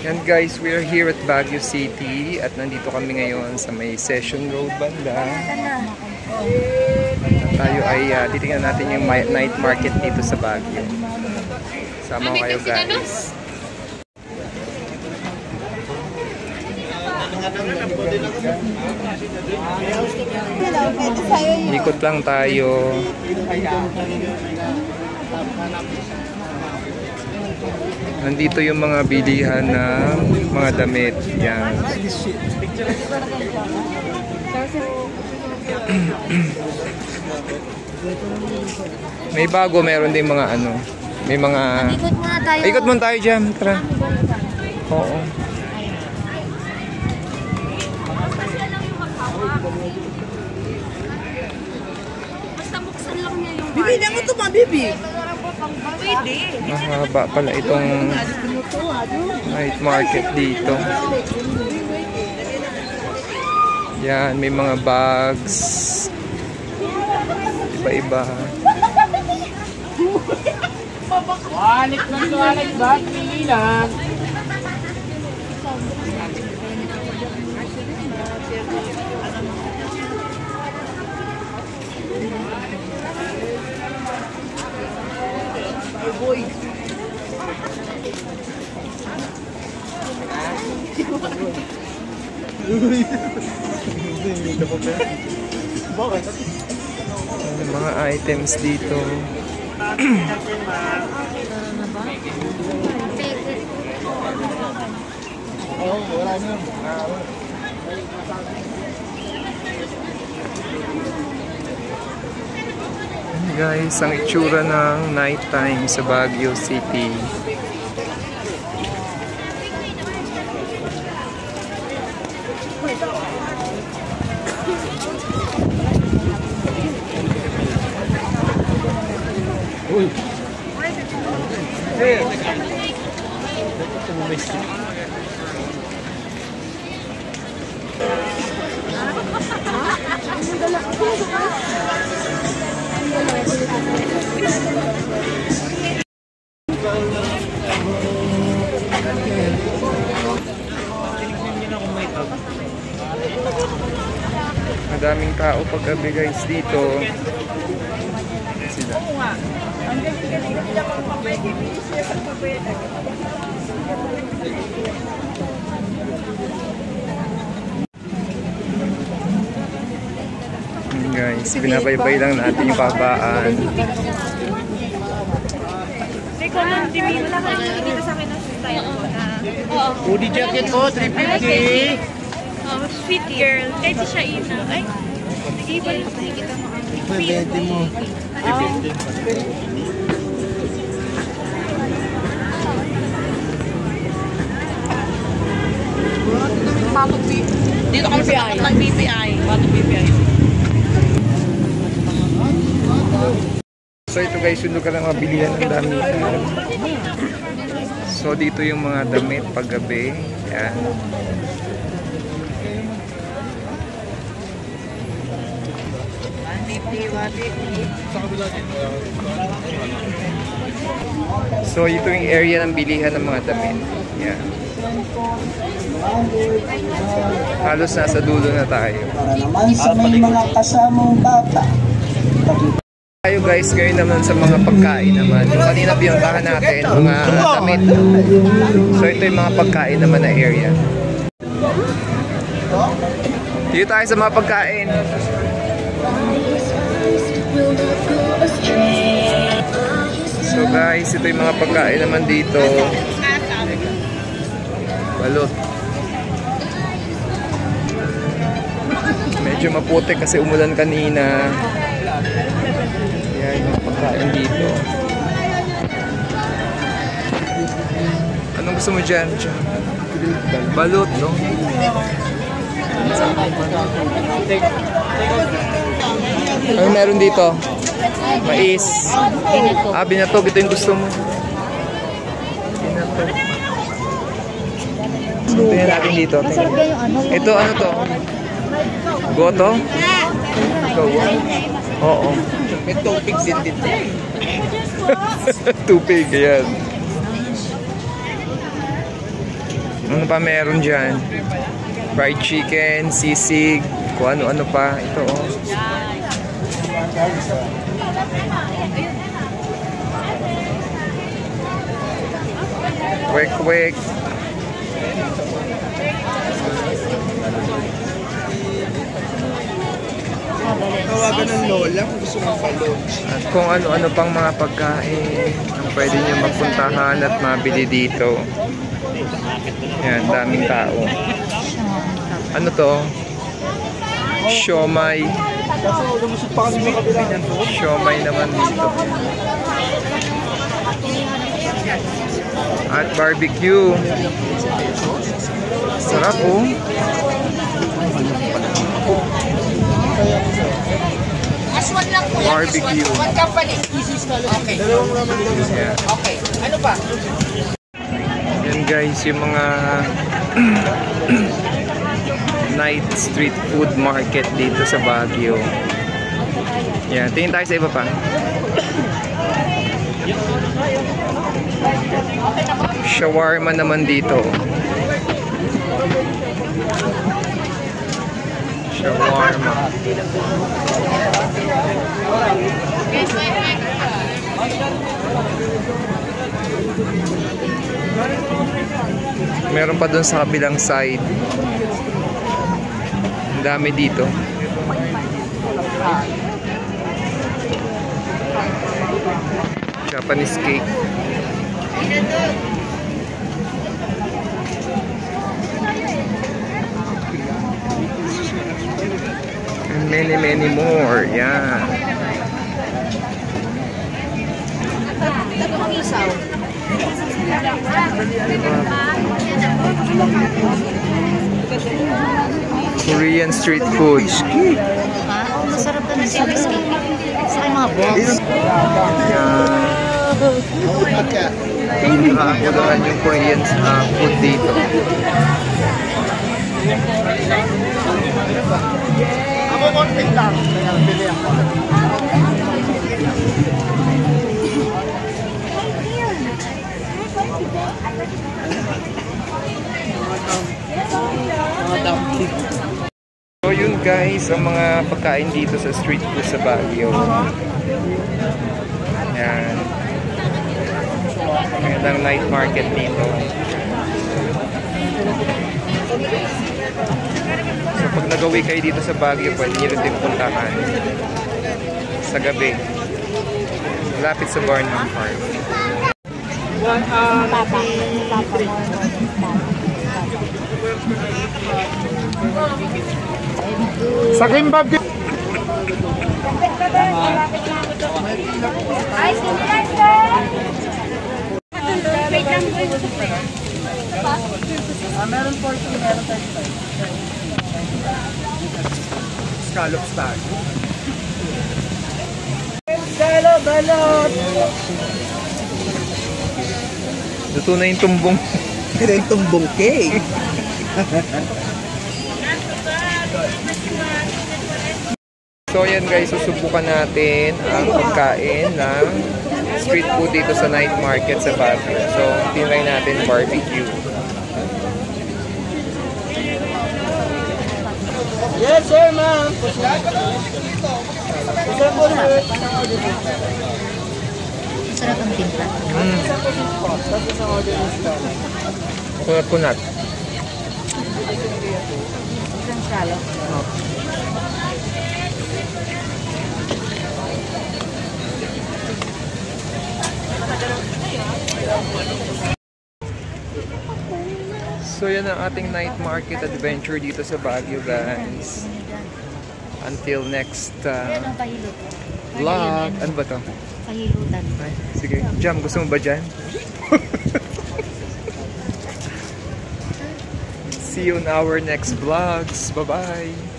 And guys, we are here at Baguio City at nandito kami ngayon sa may Session Road banda. Tayo ay titingnan natin yung night market dito sa Baguio. Sama ko kayo guys. Ikot lang tayo. Nandito yung mga bilihan ng mga damit. Yan. May bago, meron din mga ano. May mga... Ikot muna tayo. Ikot muna tayo dyan. Tara. Oo. Basta buksan lang niya yung Bibi, na mo ito ma, Bibi. pwede. Mahaba pala itong night market dito. Yan, may mga bags. Iba-iba. Walit ba? Pili lang. Boy. Mga items dito. Guys, ang itsura ng night time sa Baguio City. Uy. Hey. Madaming tao paggabi guys dito. Sila. Guys, binabaybay lang natin yung babaan. Teka lang, Dimi, wala ka lang nakikita sa akin na style mo na... Hoodie jacket ko, 350. Sweet girl. Kahit si Shaina. Ay, nag-iba yung nakikita mo. Pwede mo. Dito kami sa tapat ng BPI. Patong BPI. So ito guys, yung lugar ng mga bilihan ng damit. So dito yung mga damit paggabi. Yan. So ito yung area ng bilihan ng mga damit. Yan. Halos nasa dulo na tayo. Para naman sa may mga kasamang bata. Tayo guys, ngayon naman sa mga pagkain naman. Yung kanina pinuntahan natin, mga damit. So ito yung mga pagkain naman na area. Dito tayo sa mga pagkain. So guys, ito yung mga pagkain naman dito. Balot. Medyo maputi kasi umulan kanina. Yan yung pagkain dito. Anong gusto mo dyan? Balot, no? Ano meron dito? Mais. Binatog. Ito yung gusto mo. Binatog. Tingnan natin dito. Ito ano to? Goto? Oo. May tubig din dito. Tubig, yan. Ano pa meron dyan? Fried chicken, sisig, kung ano-ano pa. Ito oh. Kwek-kwek. Tawagan ng lola kung gusto mong pa-lunch. At kung ano-ano pang mga pagkain ang pwede nyo mapuntahan at mabili dito. Yan, daming tao. Ano to? Siomay. Siomay naman dito. At barbecue. Sarap oh. Aswan lang po. Barbecue. One company. Okay. Yeah. Okay. Ano pa? Yan guys, yung mga night street food market dito sa Baguio. Yan, tingin tayo sa iba pa. Shawarma naman dito. Shawarma. Meron pa dun sa kabilang side. Ang dami dito. Japanese cake. And many more. Yeah. Korean street foods. Masarap na ng service cake. Sa mga balls. Yan. Nakakagulahan yung Korean food dito. Ako konti lang. Bili ako. So yun guys, ang mga pagkain dito sa street food sa Baguio. Yan. Magandang night market dito. So pag nagawi kayo dito sa Baguio, pwede nyo rin din puntahan sa gabi. Malapit sa Barnum Park. Sa kimbab. Meron 40, meron 35. Scallops tayo. Balot! Luto na yung tumbong. Ito yung tumbong cake. So yan guys, susubukan natin ang pagkain ng street food dito sa night market sa Baguio. So tinry natin barbecue. Yes sir ma'am. Masarap ang timpla. Kunat-kunat. Isang salo. So yan ang ating night market adventure dito sa Baguio guys. Until next Yan ang pahilot. vlog. Ano ba to? Pahilutan. Ay, sige. Jam, gusto mo ba dyan? See you in our next vlogs. Bye-bye!